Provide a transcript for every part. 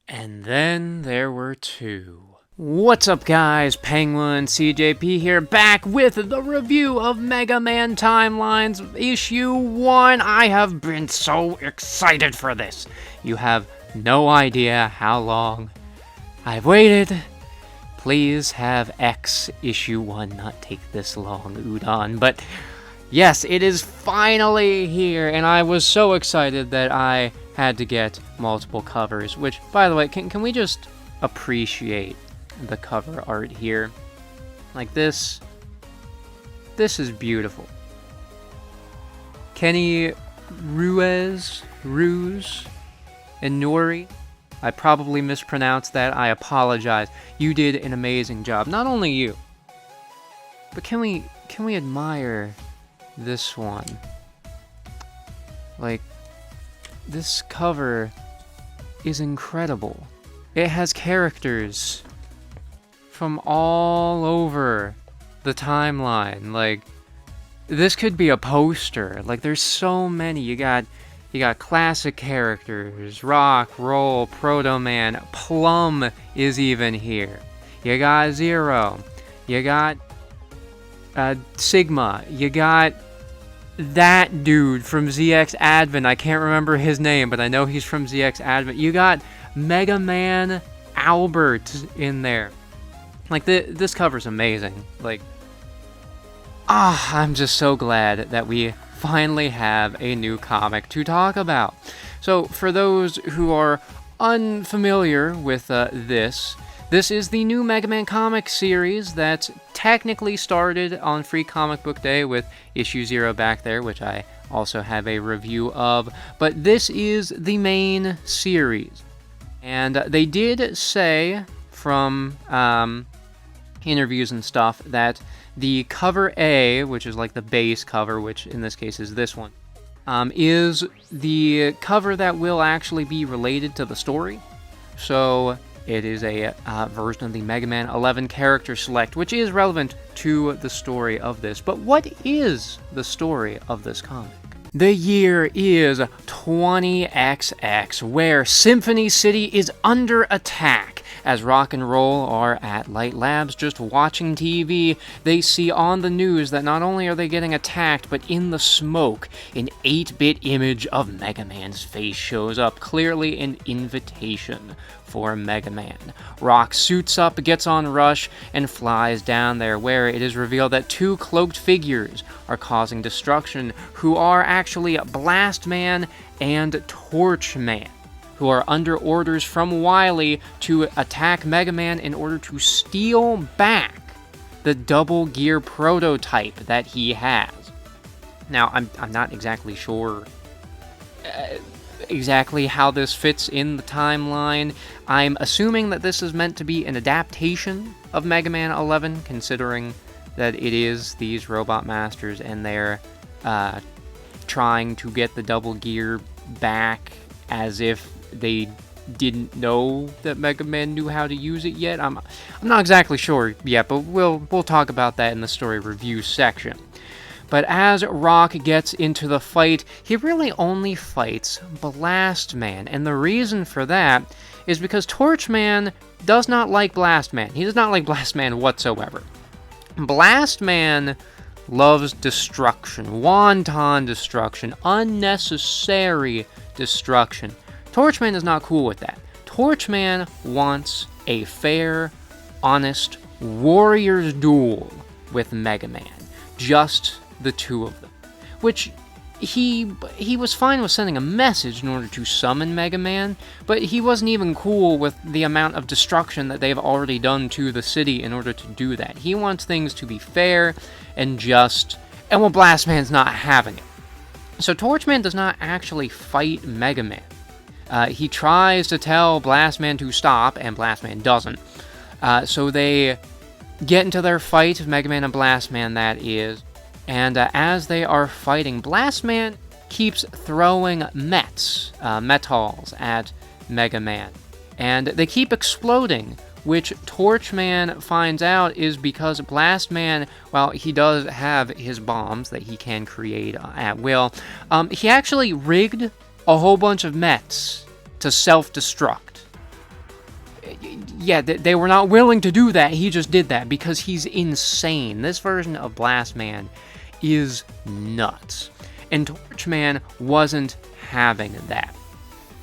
And then there were two. What's up, guys? Penguin CJP here, back with the review of Mega Man Timelines Issue 1. I have been so excited for this. You have no idea how long I've waited. Please have X Issue 1 not take this long, Udon. But yes, it is finally here, and I was so excited that I had to get multiple covers, which, by the way, can we just appreciate the cover art here? Like this is beautiful. Kenny Ruse, and Nori. I probably mispronounced that. I apologize. You did an amazing job. Not only you, but can we admire this one? Like, this cover is incredible. It has characters from all over the timeline. Like, this could be a poster. Like, there's so many. You got classic characters, Rock, Roll, Proto Man, Plum is even here. You got Zero. You got Sigma. You got that dude from ZX Advent. I can't remember his name, but I know he's from ZX Advent. You got Mega Man Albert in there. Like, this cover's amazing. Like, I'm just so glad that we finally have a new comic to talk about. So, for those who are unfamiliar with this is the new Mega Man comic series that technically started on Free Comic Book Day with issue 0 back there, which I also have a review of. But this is the main series. And they did say from interviews and stuff that the cover A, which is like the base cover, which in this case is this one, is the cover that will actually be related to the story. So it is a version of the Mega Man 11 character select, which is relevant to the story of this. But what is the story of this comic? The year is 20XX, where Symphony City is under attack. As Rock and Roll are at Light Labs just watching TV, they see on the news that not only are they getting attacked, but in the smoke, an 8-bit image of Mega Man's face shows up, clearly an invitation for Mega Man. Rock suits up, gets on Rush, and flies down there, where it is revealed that two cloaked figures are causing destruction, who are actually Blast Man and Torch Man, who are under orders from Wily to attack Mega Man in order to steal back the Double Gear prototype that he has. Now, I'm not exactly sure exactly how this fits in the timeline. I'm assuming that this is meant to be an adaptation of Mega Man 11, considering that it is these Robot Masters and they're trying to get the Double Gear back as if they didn't know that Mega Man knew how to use it yet. I'm not exactly sure yet, but we'll talk about that in the story review section. But as Rock gets into the fight, he really only fights Blast Man, and the reason for that is because Torch Man does not like Blast Man. He does not like Blast Man whatsoever. Blast Man loves destruction, wanton destruction, unnecessary destruction. Torchman is not cool with that. Torchman wants a fair, honest warrior's duel with Mega Man. Just the two of them. Which he was fine with sending a message in order to summon Mega Man, but he wasn't even cool with the amount of destruction that they've already done to the city in order to do that. He wants things to be fair and just, and well, Blast Man's not having it. So Torchman does not actually fight Mega Man. He tries to tell Blast Man to stop, and Blast Man doesn't. So they get into their fight, Mega Man and Blast Man, that is. And as they are fighting, Blast Man keeps throwing metals at Mega Man. And they keep exploding, which Torchman finds out is because Blast Man, while he does have his bombs that he can create at will, he actually rigged a whole bunch of Mets to self-destruct. yeah, they were not willing to do that. He just did that because he's insane. This version of Blast Man is nuts. And Torchman wasn't having that.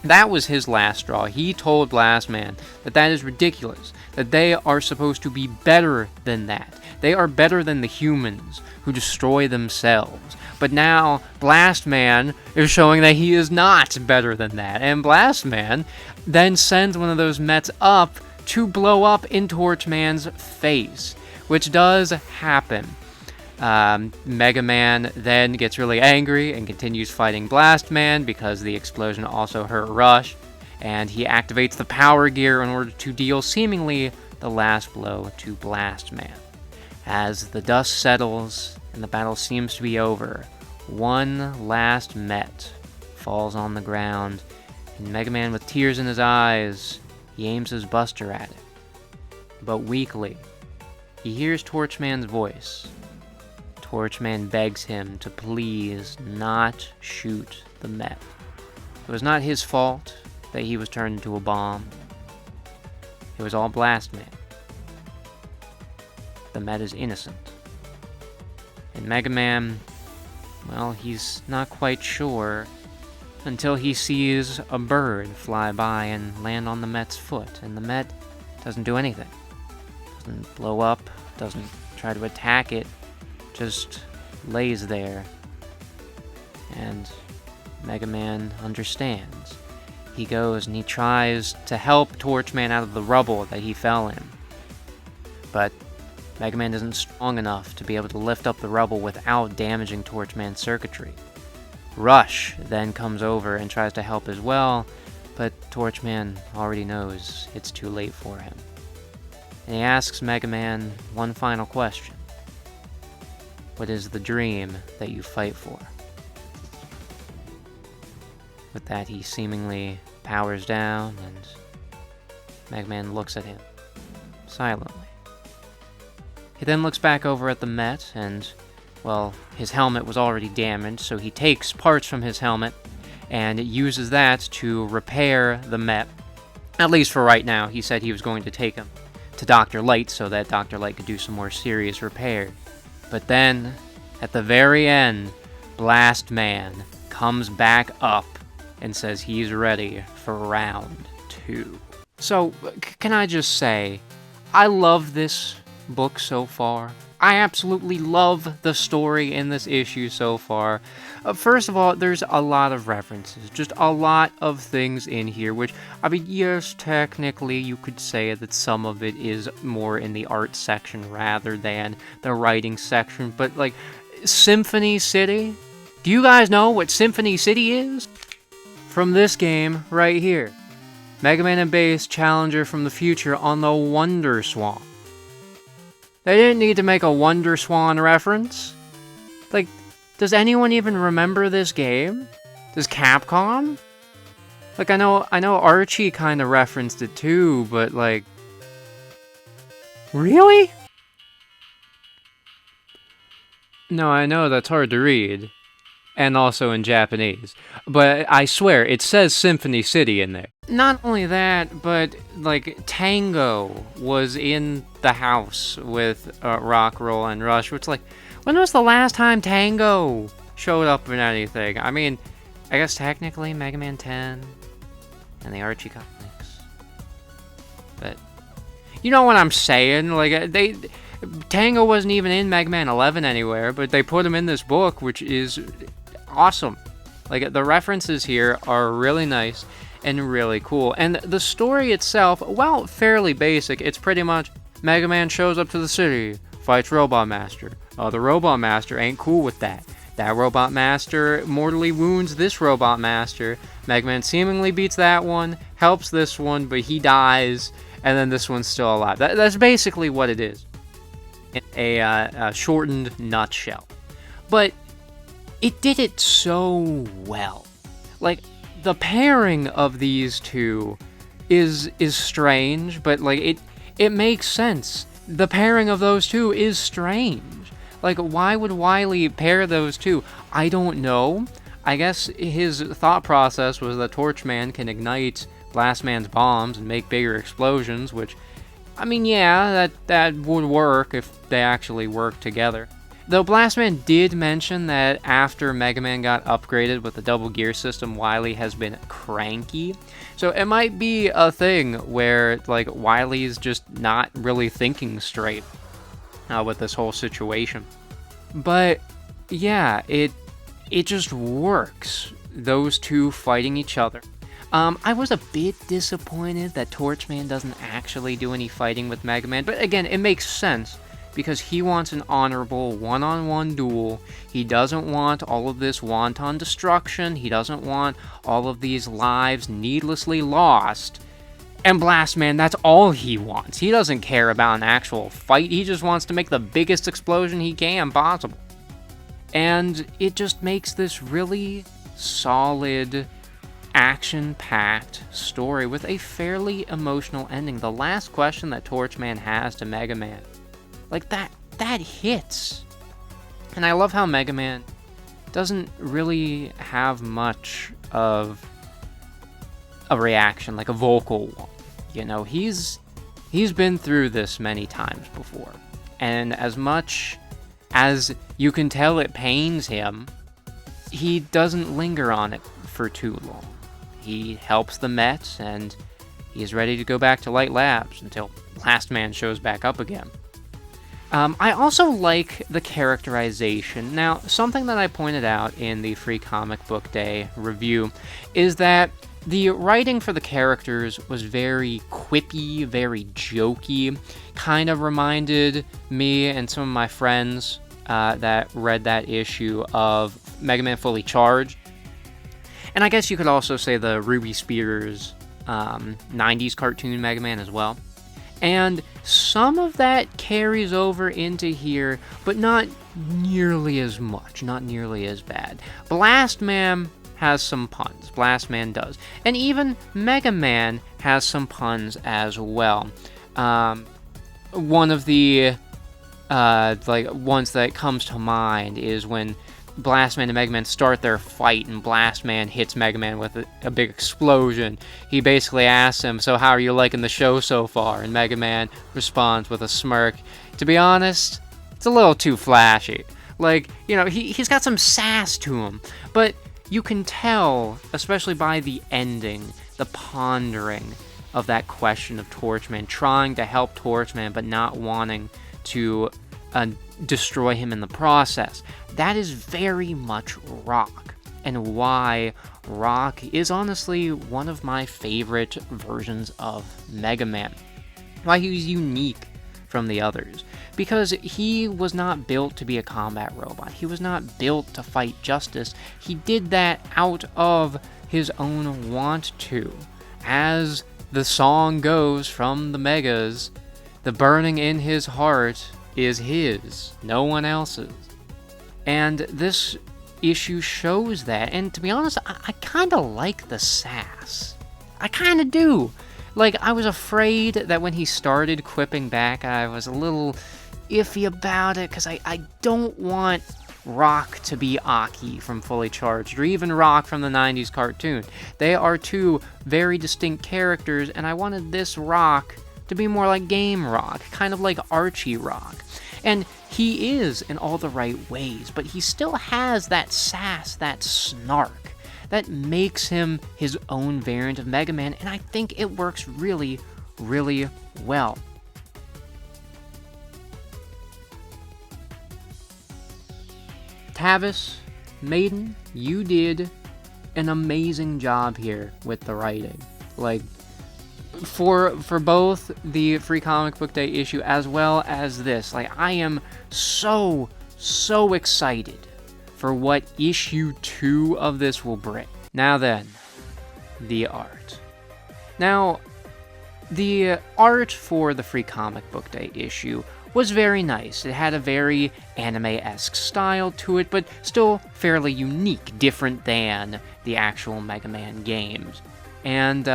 That was his last straw. He told Blast Man that that is ridiculous, that they are supposed to be better than that. They are better than the humans who destroy themselves. But now, Blast Man is showing that he is not better than that. And Blast Man then sends one of those Mets up to blow up in Torchman's face, which does happen. Mega Man then gets really angry and continues fighting Blast Man because the explosion also hurt Rush, and he activates the power gear in order to deal seemingly the last blow to Blast Man. As the dust settles and the battle seems to be over, one last Met falls on the ground, and Mega Man, with tears in his eyes, he aims his buster at it. But weakly, he hears Torchman's voice. Torchman begs him to please not shoot the Met. It was not his fault that he was turned into a bomb. It was all Blast Man. The Met is innocent. And Mega Man, well, he's not quite sure until he sees a bird fly by and land on the Met's foot, and the Met doesn't do anything. Doesn't blow up, doesn't try to attack it, just lays there. And Mega Man understands. He goes and he tries to help Torchman out of the rubble that he fell in. But Mega Man isn't strong enough to be able to lift up the rubble without damaging Torchman's circuitry. Rush then comes over and tries to help as well, but Torchman already knows it's too late for him. And he asks Mega Man one final question. What is the dream that you fight for? With that, he seemingly powers down, and Mega Man looks at him silently. He then looks back over at the Met, and, well, his helmet was already damaged, so he takes parts from his helmet and uses that to repair the Met. At least for right now. He said he was going to take him to Dr. Light so that Dr. Light could do some more serious repair. But then, at the very end, Blast Man comes back up and says he's ready for round 2. So, can I just say, I love this book so far. I absolutely love the story in this issue so far. First of all, there's a lot of references, just a lot of things in here, which, I mean, yes, technically you could say that some of it is more in the art section rather than the writing section, but, like, Symphony City? Do you guys know what Symphony City is? From this game right here. Mega Man and Bass Challenger from the future on the Wonder Swan. They didn't need to make a Wonder Swan reference. Like, does anyone even remember this game? Does Capcom? Like, I know Archie kind of referenced it too, but like... Really? No, I know that's hard to read. And also in Japanese. But I swear, it says Symphony City in there. Not only that, but, like, Tango was in the house with Rock, Roll, and Rush, which, like, when was the last time Tango showed up in anything? I mean, I guess technically Mega Man 10 and the Archie comics. But, you know what I'm saying? Like, Tango wasn't even in Mega Man 11 anywhere, but they put him in this book, which is awesome. Like, the references here are really nice and really cool. And the story itself, while fairly basic, it's pretty much Mega Man shows up to the city, fights Robot Master. The Robot Master ain't cool with that. That Robot Master mortally wounds this Robot Master. Mega Man seemingly beats that one, helps this one, but he dies, and then this one's still alive. That's basically what it is. In a shortened nutshell. But it did it so well. Like, the pairing of these two is strange, but like it makes sense. The pairing of those two is strange. Like, why would Wily pair those two? I don't know. I guess his thought process was that Torchman can ignite Blast Man's bombs and make bigger explosions, which, I mean, yeah, that would work if they actually worked together. Though Blast Man did mention that after Mega Man got upgraded with the double gear system, Wily has been cranky. So it might be a thing where, like, Wily's just not really thinking straight with this whole situation. But yeah, it just works. Those two fighting each other. I was a bit disappointed that Torchman doesn't actually do any fighting with Mega Man, but again, it makes sense because he wants an honorable one-on-one duel. He doesn't want all of this wanton destruction. He doesn't want all of these lives needlessly lost. And Blast Man, that's all he wants. He doesn't care about an actual fight. He just wants to make the biggest explosion he can possible. And it just makes this really solid, action-packed story with a fairly emotional ending. The last question that Torchman has to Mega Man, like, that hits. And I love how Mega Man doesn't really have much of a reaction, like a vocal one. You know, he's been through this many times before. And as much as you can tell it pains him, he doesn't linger on it for too long. He helps the Mets, and he's ready to go back to Light Labs until Blast Man shows back up again. I also like the characterization. Now, something that I pointed out in the Free Comic Book Day review is that the writing for the characters was very quippy, very jokey, kind of reminded me and some of my friends that read that issue of Mega Man Fully Charged. And I guess you could also say the Ruby Spears 90s cartoon Mega Man as well. And some of that carries over into here, but not nearly as much, not nearly as bad. Blast Man has some puns. Blast Man does. And even Mega Man has some puns as well. One of the ones that comes to mind is when Blast Man and Mega Man start their fight, and Blast Man hits Mega Man with a big explosion. He basically asks him, "So how are you liking the show so far?" And Mega Man responds with a smirk. To be honest, it's a little too flashy. Like, you know, he's got some sass to him, but you can tell, especially by the ending, the pondering of that question of Torchman, trying to help Torchman but not wanting to destroy him in the process. That is very much Rock, and why Rock is honestly one of my favorite versions of Mega Man. Why he's unique from the others. Because he was not built to be a combat robot. He was not built to fight justice. He did that out of his own want to. As the song goes from the Megas, the burning in his heart is his, no one else's. And this issue shows that, and to be honest, I kind of like the sass. I kind of do. Like, I was afraid that when he started quipping back, I was a little iffy about it, because I don't want Rock to be Aki from Fully Charged, or even Rock from the 90s cartoon. They are two very distinct characters, and I wanted this Rock to be more like Game Rock, kind of like Archie Rock. And he is in all the right ways, but he still has that sass, that snark, that makes him his own variant of Mega Man, and I think it works really, really well. Tavis, Maiden, you did an amazing job here with the writing. Like, for both the Free Comic Book Day issue as well as this, like, I am so excited for what issue 2 of this will bring. Now then, the art. Now, the art for the Free Comic Book Day issue was very nice. It had a very anime-esque style to it, but still fairly unique, different than the actual Mega Man games. And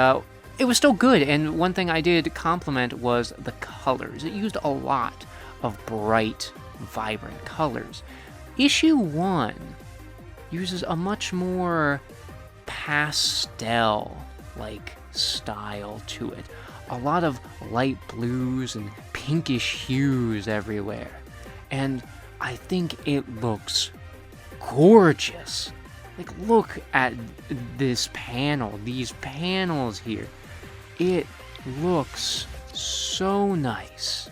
it was still good, and one thing I did compliment was the colors. It used a lot of bright, vibrant colors. Issue 1 uses a much more pastel, like, style to it. A lot of light blues and pinkish hues everywhere. And I think it looks gorgeous. Like, look at this panel, these panels here. It looks so nice.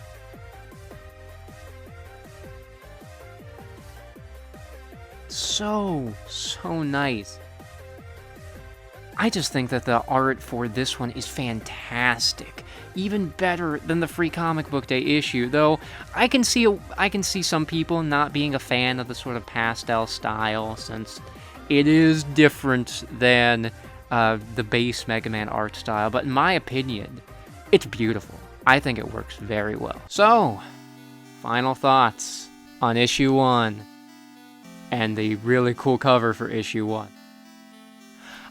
So nice. I just think that the art for this one is fantastic. Even better than the Free Comic Book Day issue, though I can see some people not being a fan of the sort of pastel style, since it is different than the base Mega Man art style, but in my opinion, it's beautiful. I think it works very well. So, final thoughts on issue 1 and the really cool cover for issue 1.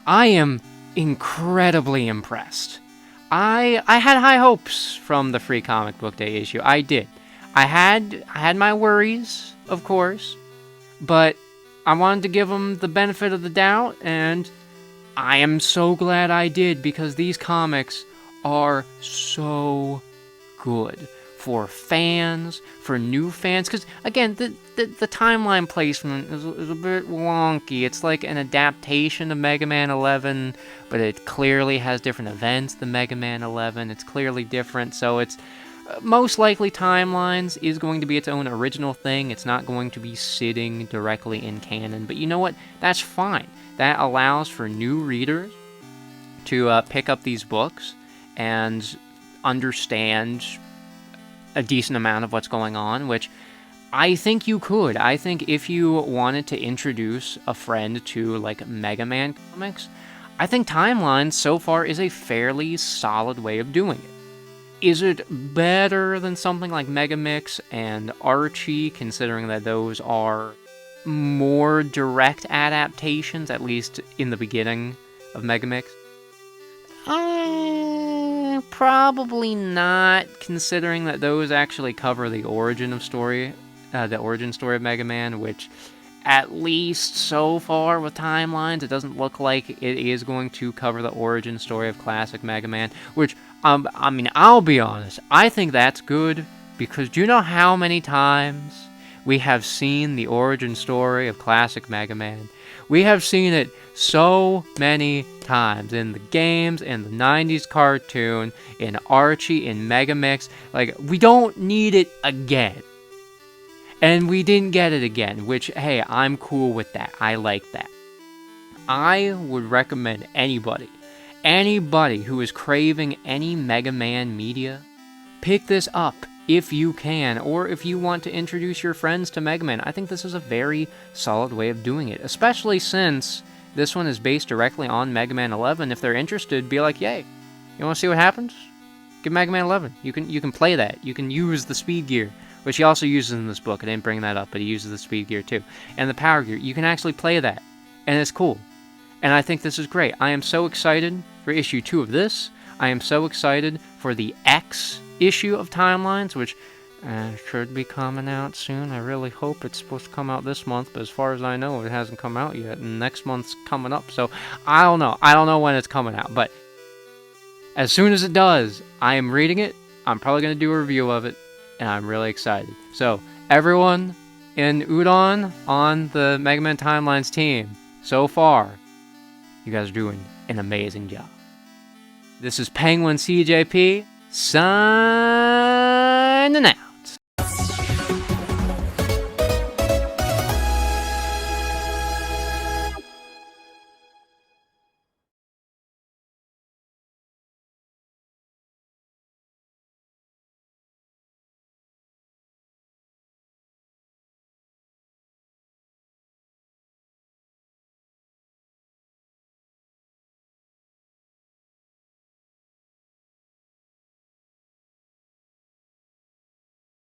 I am incredibly impressed. I had high hopes from the Free Comic Book Day issue. I did. I had my worries, of course, but I wanted to give them the benefit of the doubt, and I am so glad I did, because these comics are so good for fans, for new fans, because again, the timeline placement is a bit wonky. It's like an adaptation of Mega Man 11, but it clearly has different events than Mega Man 11. It's clearly different, so it's most likely Timelines is going to be its own original thing. It's not going to be sitting directly in canon, but you know what? That's fine. That allows for new readers to pick up these books and understand a decent amount of what's going on, which I think you could. I think if you wanted to introduce a friend to, like, Mega Man comics, I think Timelines so far is a fairly solid way of doing it. Is it better than something like Megamix and Archie, considering that those are more direct adaptations, at least in the beginning of Megamix? Probably not, considering that those actually cover the origin story of Mega Man, which, at least so far with Timelines, it doesn't look like it is going to cover the origin story of classic Mega Man, which, I mean, I'll be honest, I think that's good, because do you know how many times we have seen the origin story of classic Mega Man? We have seen it so many times in the games, in the 90s cartoon, in Archie, in Megamix. Like, we don't need it again. And we didn't get it again, which, hey, I'm cool with that. I like that. I would recommend anybody who is craving any Mega Man media, pick this up if you can, or if you want to introduce your friends to Mega Man. I think this is a very solid way of doing it, especially since this one is based directly on Mega Man 11. If they're interested, be like, yay, you want to see what happens? Get Mega Man 11. You can play that. You can use the speed gear, which he also uses in this book. I didn't bring that up, but he uses the speed gear too. And the power gear. You can actually play that, and it's cool. And I think this is great. I am so excited for issue 2 of this. I am so excited for the X issue of Timelines, which should be coming out soon. I really hope it's supposed to come out this month, but as far as I know, it hasn't come out yet, and next month's coming up, so I don't know when it's coming out, but as soon as it does, I am reading it. I'm probably going to do a review of it, and I'm really excited. So, everyone in Udon on the Mega Man Timelines team, so far, you guys are doing an amazing job. This is Penguin CJP, signing out.